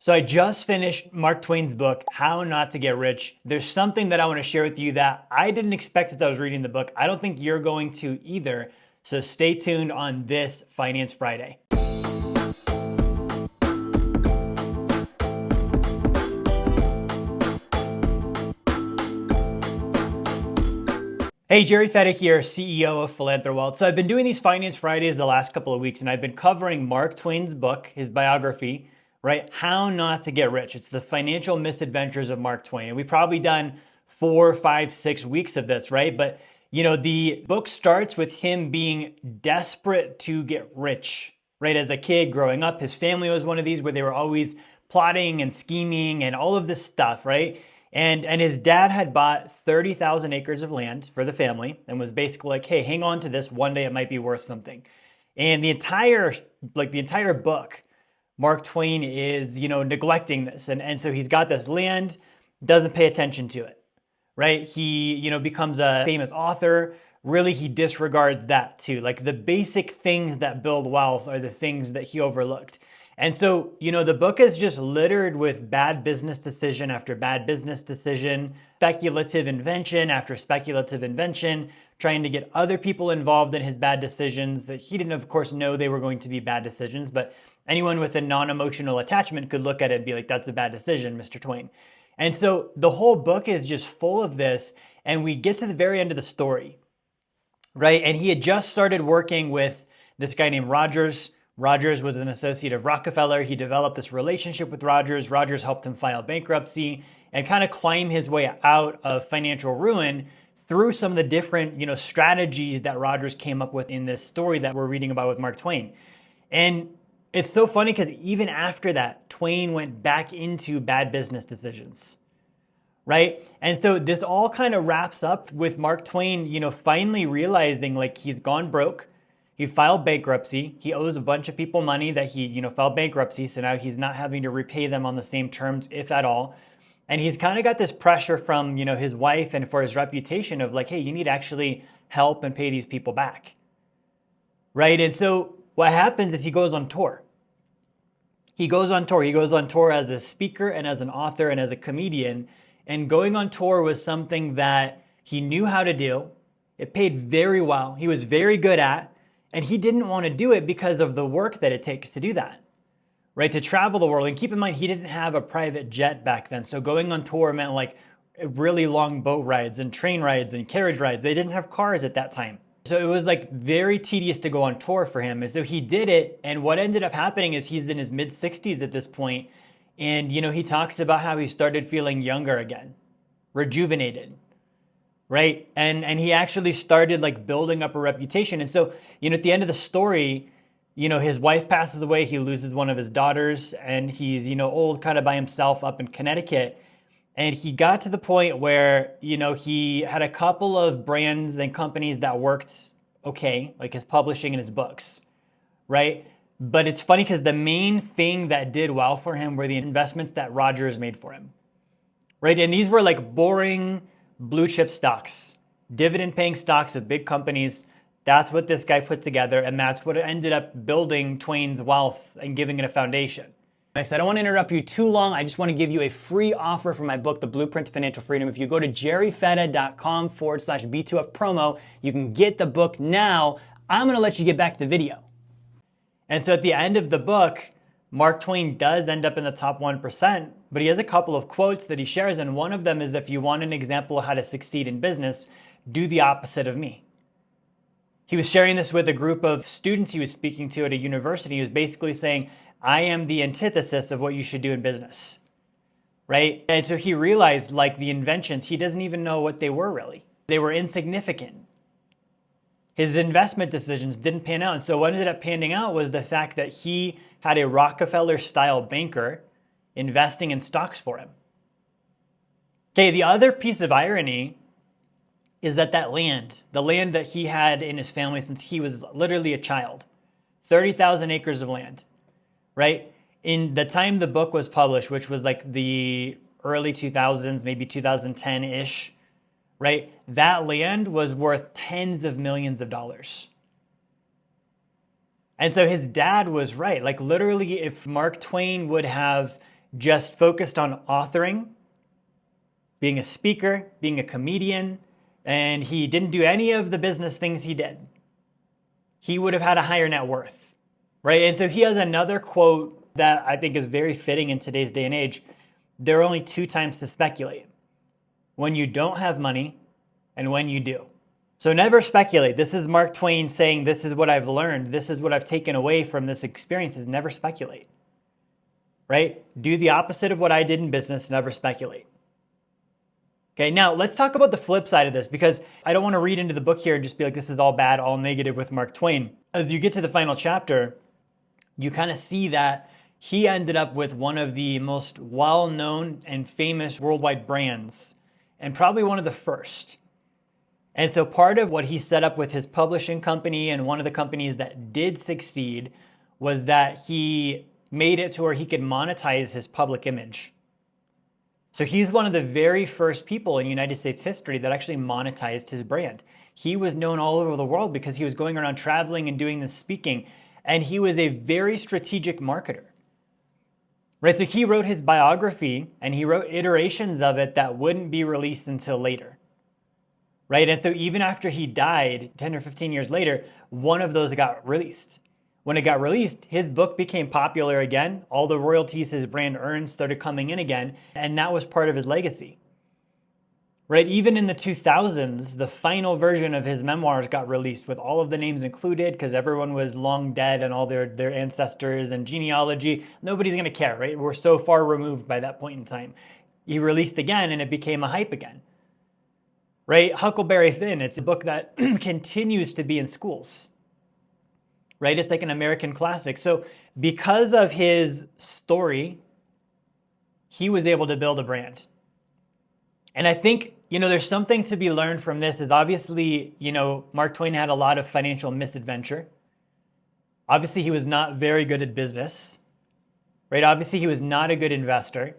So I just finished Mark Twain's book, How Not to Get Rich. There's something that I want to share with you that I didn't expect as I was reading the book. I don't think you're going to either. So stay tuned on this Finance Friday. Hey, Jerry Fetta here, CEO of Philanthrowealth. So I've been doing these Finance Fridays the last couple of weeks, and I've been covering Mark Twain's book, his biography, right? How Not to Get Rich. It's the financial misadventures of Mark Twain. And we've probably done 4, 5, 6 weeks of this, right? But the book starts with him being desperate to get rich, right? As a kid growing up, his family was one of these where they were always plotting and scheming and all of this stuff, right? And his dad had bought 30,000 acres of land for the family and was basically like, hey, hang on to this. One day it might be worth something. And the entire book, Mark Twain is, neglecting this. And so he's got this land, doesn't pay attention to it, right? He, becomes a famous author. Really, he disregards that too. Like the basic things that build wealth are the things that he overlooked. And so, the book is just littered with bad business decision after bad business decision, speculative invention after speculative invention, trying to get other people involved in his bad decisions that he didn't, of course, know they were going to be bad decisions. But anyone with a non-emotional attachment could look at it and be like, that's a bad decision, Mr. Twain. And so the whole book is just full of this. And we get to the very end of the story, right? And he had just started working with this guy named Rogers. Rogers was an associate of Rockefeller. He developed this relationship with Rogers. Rogers helped him file bankruptcy and kind of climb his way out of financial ruin through some of the different, strategies that Rogers came up with in this story that we're reading about with Mark Twain. And it's so funny because even after that, Twain went back into bad business decisions, right? And so this all kind of wraps up with Mark Twain, finally realizing like he's gone broke. He filed bankruptcy. He owes a bunch of people money that he, filed bankruptcy. So now he's not having to repay them on the same terms, if at all. And he's kind of got this pressure from, his wife and for his reputation of like, hey, you need to actually help and pay these people back. Right? And so what happens is he goes on tour. He goes on tour as a speaker and as an author and as a comedian. And going on tour was something that he knew how to do. It paid very well. He was very good at. And he didn't want to do it because of the work that it takes to do that, right? To travel the world. And keep in mind, he didn't have a private jet back then. So going on tour meant like really long boat rides and train rides and carriage rides. They didn't have cars at that time. So it was like very tedious to go on tour for him. And so he did it. And what ended up happening is he's in his mid 60s at this point. And, he talks about how he started feeling younger again, rejuvenated. Right. And he actually started like building up a reputation. And so, at the end of the story, his wife passes away. He loses one of his daughters and he's, old kind of by himself up in Connecticut. And he got to the point where, he had a couple of brands and companies that worked okay, like his publishing and his books. Right. But it's funny because the main thing that did well for him were the investments that Rogers made for him. Right. And these were like boring blue chip stocks, dividend paying stocks of big companies. That's what this guy put together. And that's what ended up building Twain's wealth and giving it a foundation. Next, I don't want to interrupt you too long. I just want to give you a free offer for my book, The Blueprint to Financial Freedom. If you go to jerryfetta.com/B2F promo, you can get the book now. I'm going to let you get back to the video. And so at the end of the book, Mark Twain does end up in the top 1%, but he has a couple of quotes that he shares. And one of them is, if you want an example of how to succeed in business, do the opposite of me. He was sharing this with a group of students he was speaking to at a university. He was basically saying, I am the antithesis of what you should do in business, right? And so he realized like the inventions, he doesn't even know what they were really. They were insignificant. His investment decisions didn't pan out. And so what ended up panning out was the fact that he had a Rockefeller-style banker investing in stocks for him. Okay, the other piece of irony is that land, the land that he had in his family since he was literally a child, 30,000 acres of land, right? In the time the book was published, which was like the early 2000s, maybe 2010-ish, right? That land was worth tens of millions of dollars. And so his dad was right. Like literally, if Mark Twain would have just focused on authoring, being a speaker, being a comedian, and he didn't do any of the business things he did, he would have had a higher net worth, right? And so he has another quote that I think is very fitting in today's day and age. There are only two times to speculate: when you don't have money and when you do. So never speculate. This is Mark Twain saying, this is what I've learned. This is what I've taken away from this experience, is never speculate, right? Do the opposite of what I did in business, never speculate. Okay, now let's talk about the flip side of this, because I don't want to read into the book here and just be like, this is all bad, all negative with Mark Twain. As you get to the final chapter, you kind of see that he ended up with one of the most well-known and famous worldwide brands, and probably one of the first. And so part of what he set up with his publishing company, and one of the companies that did succeed, was that he made it to where he could monetize his public image. So he's one of the very first people in United States history that actually monetized his brand. He was known all over the world because he was going around traveling and doing this speaking, and he was a very strategic marketer. Right? So he wrote his biography, and he wrote iterations of it that wouldn't be released until later. Right? And so even after he died 10 or 15 years later, one of those got released. When it got released, his book became popular again. All the royalties his brand earned started coming in again, and that was part of his legacy. Right? Even in the 2000s, the final version of his memoirs got released with all of the names included, because everyone was long dead and all their ancestors and genealogy. Nobody's going to care, right? We're so far removed by that point in time. He released again, and it became a hype again. Right? Huckleberry Finn, it's a book that continues to be in schools. Right? It's like an American classic. So because of his story, he was able to build a brand. And I think, there's something to be learned from this. Is obviously, Mark Twain had a lot of financial misadventure. Obviously, he was not very good at business. Right? Obviously, he was not a good investor,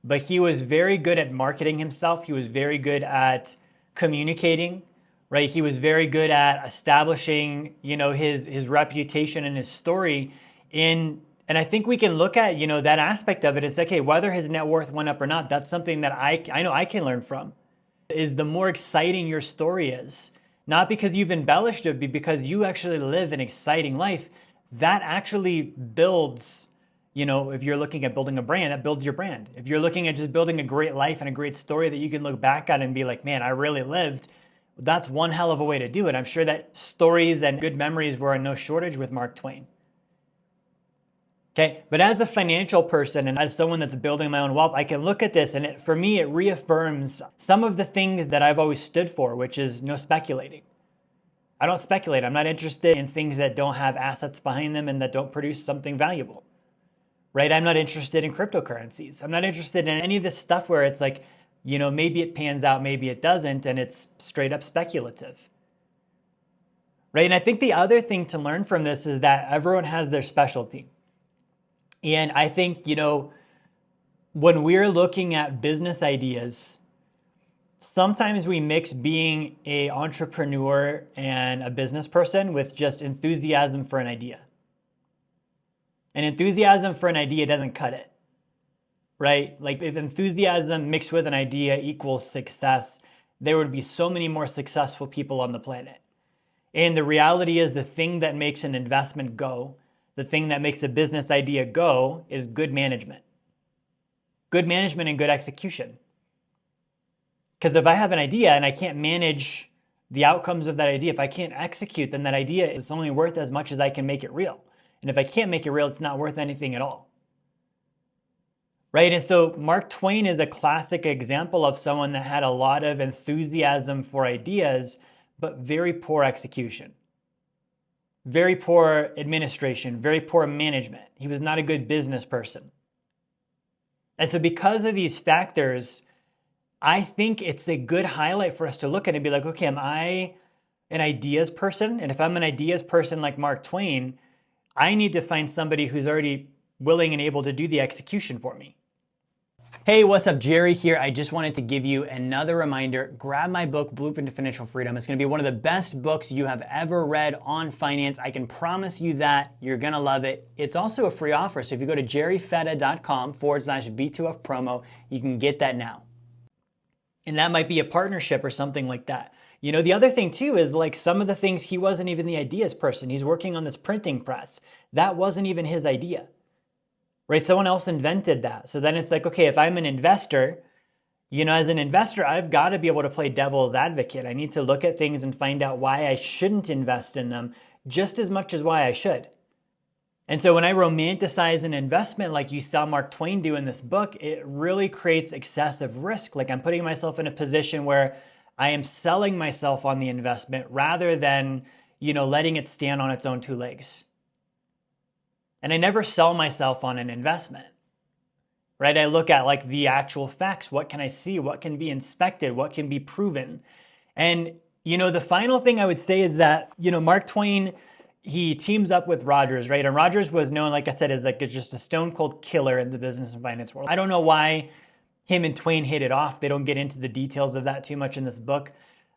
but he was very good at marketing himself. He was very good at communicating, right? He was very good at establishing, his reputation and his story and I think we can look at, that aspect of it and say, okay, whether his net worth went up or not, that's something that I know I can learn from. Is the more exciting your story is, not because you've embellished it, but because you actually live an exciting life, that actually builds, if you're looking at building a brand, that builds your brand. If you're looking at just building a great life and a great story that you can look back at and be like, man, I really lived, that's one hell of a way to do it. I'm sure that stories and good memories were in no shortage with Mark Twain. Okay, but as a financial person and as someone that's building my own wealth, I can look at this and for me, it reaffirms some of the things that I've always stood for, which is no speculating. I don't speculate. I'm not interested in things that don't have assets behind them and that don't produce something valuable. Right? I'm not interested in cryptocurrencies. I'm not interested in any of this stuff where it's like, maybe it pans out, maybe it doesn't, and it's straight up speculative. Right? And I think the other thing to learn from this is that everyone has their specialty. And I think, when we're looking at business ideas, sometimes we mix being an entrepreneur and a business person with just enthusiasm for an idea. And enthusiasm for an idea doesn't cut it, right? Like if enthusiasm mixed with an idea equals success, there would be so many more successful people on the planet. And the reality is the thing that makes an investment go, the thing that makes a business idea go, is good management. Good management and good execution. Because if I have an idea and I can't manage the outcomes of that idea, if I can't execute, then that idea is only worth as much as I can make it real. And if I can't make it real, it's not worth anything at all. Right? And so Mark Twain is a classic example of someone that had a lot of enthusiasm for ideas, but very poor execution. Very poor administration, very poor management. He was not a good business person. And so because of these factors, I think it's a good highlight for us to look at and be like, okay, am I an ideas person? And if I'm an ideas person like Mark Twain, I need to find somebody who's already willing and able to do the execution for me. Hey, what's up? Jerry here. I just wanted to give you another reminder. Grab my book, Blueprint to Financial Freedom. It's going to be one of the best books you have ever read on finance. I can promise you that. You're going to love it. It's also a free offer. So if you go to jerryfetta.com/B2F promo, you can get that now. And that might be a partnership or something like that. You know, the other thing too is like some of the things, he wasn't even the ideas person. He's working on this printing press. That wasn't even his idea. Right? Someone else invented that. So then it's like, okay, if I'm an investor, you know, as an investor, I've got to be able to play devil's advocate. I need to look at things and find out why I shouldn't invest in them just as much as why I should. And so when I romanticize an investment like you saw Mark Twain do in this book, it really creates excessive risk. Like I'm putting myself in a position where I am selling myself on the investment rather than, you know, letting it stand on its own two legs. And I never sell myself on an investment, right? I look at like the actual facts. What can I see? What can be inspected? What can be proven? And, you know, the final thing I would say is that, you know, Mark Twain, he teams up with Rogers, right? And Rogers was known, like I said, as like just a stone cold killer in the business and finance world. I don't know why him and Twain hit it off. They don't get into the details of that too much in this book,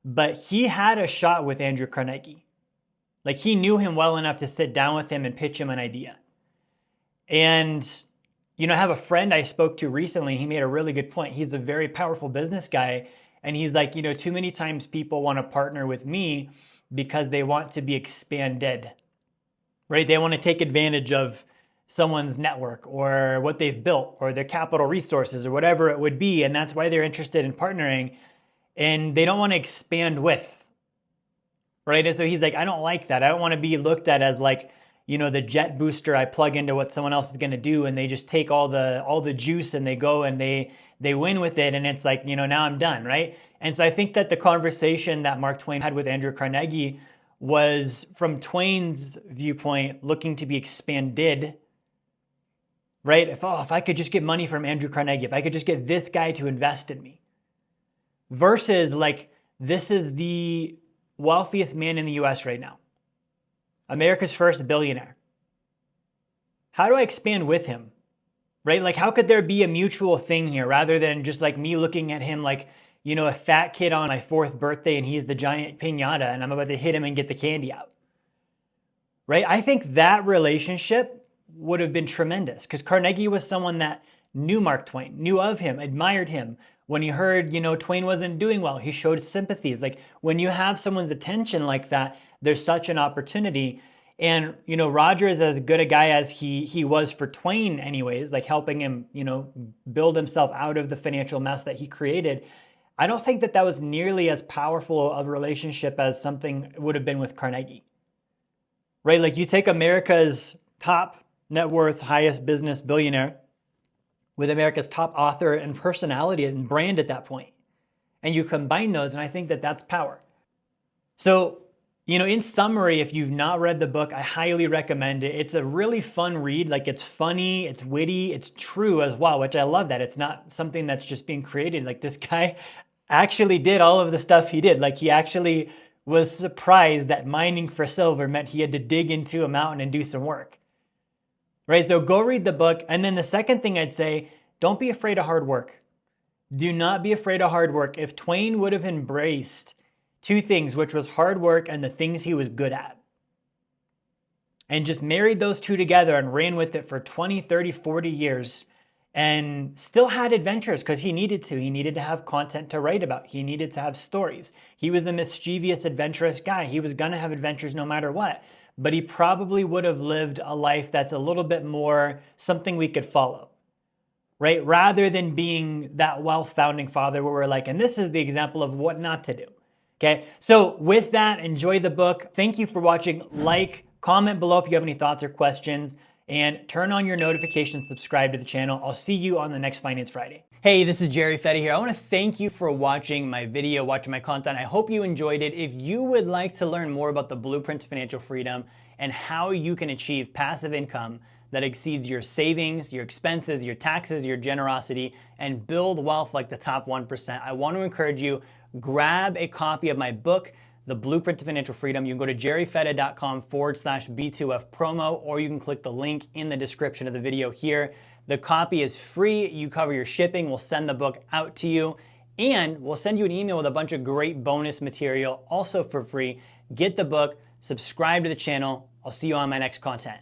but he had a shot with Andrew Carnegie. Like he knew him well enough to sit down with him and pitch him an idea. And, you know, I have a friend I spoke to recently. He made a really good point. He's a very powerful business guy. And he's like, you know, too many times people want to partner with me because they want to be expanded, right? They want to take advantage of someone's network or what they've built or their capital resources or whatever it would be. And that's why they're interested in partnering. And they don't want to expand with, right? And so he's like, I don't like that. I don't want to be looked at as like, you know, the jet booster I plug into what someone else is going to do, and they just take all the juice and they go and they win with it, and it's like, you know, now I'm done, right? And so I think that the conversation that Mark Twain had with Andrew Carnegie was from Twain's viewpoint, looking to be expanded, right? If I could just get money from Andrew Carnegie, if I could just get this guy to invest in me, versus like, this is the wealthiest man in the US right now. America's first billionaire. How do I expand with him? Right? Like, how could there be a mutual thing here rather than just like me looking at him like, you know, a fat kid on my 4th birthday and he's the giant piñata and I'm about to hit him and get the candy out. Right? I think that relationship would have been tremendous because Carnegie was someone that knew Mark Twain, knew of him, admired him. When he heard, you know, Twain wasn't doing well, he showed sympathies. Like when you have someone's attention like that, there's such an opportunity. And, you know, Rogers, as good a guy as he was for Twain anyways, like helping him, you know, build himself out of the financial mess that he created. I don't think that was nearly as powerful of a relationship as something would have been with Carnegie, right? Like you take America's top net worth, highest business billionaire with America's top author and personality and brand at that point, and you combine those, and I think that that's power. So, you know, in summary, if you've not read the book, I highly recommend it. It's a really fun read. Like it's funny, it's witty, it's true as well, which I love that. It's not something that's just being created. Like this guy actually did all of the stuff he did. Like he actually was surprised that mining for silver meant he had to dig into a mountain and do some work. Right? So go read the book. And then the second thing I'd say, don't be afraid of hard work. Do not be afraid of hard work. If Twain would have embraced two things, which was hard work and the things he was good at, and just married those two together and ran with it for 20, 30, 40 years and still had adventures because he needed to. He needed to have content to write about. He needed to have stories. He was a mischievous, adventurous guy. He was going to have adventures no matter what. But he probably would have lived a life that's a little bit more something we could follow, right? Rather than being that wealth founding father where we're like, and this is the example of what not to do. Okay, so with that, enjoy the book. Thank you for watching. Like, comment below if you have any thoughts or questions, and turn on your notifications, subscribe to the channel. I'll see you on the next Finance Friday. Hey, this is Jerry Fetta here. I want to thank you for watching my video, watching my content. I hope you enjoyed it. If you would like to learn more about the Blueprint to Financial Freedom and how you can achieve passive income that exceeds your savings, your expenses, your taxes, your generosity, and build wealth like the top 1%, I want to encourage you, grab a copy of my book, The Blueprint to Financial Freedom. You can go to jerryfetta.com/B2F promo, or you can click the link in the description of the video here. The copy is free. You cover your shipping. We'll send the book out to you, and we'll send you an email with a bunch of great bonus material also for free. Get the book, subscribe to the channel. I'll see you on my next content.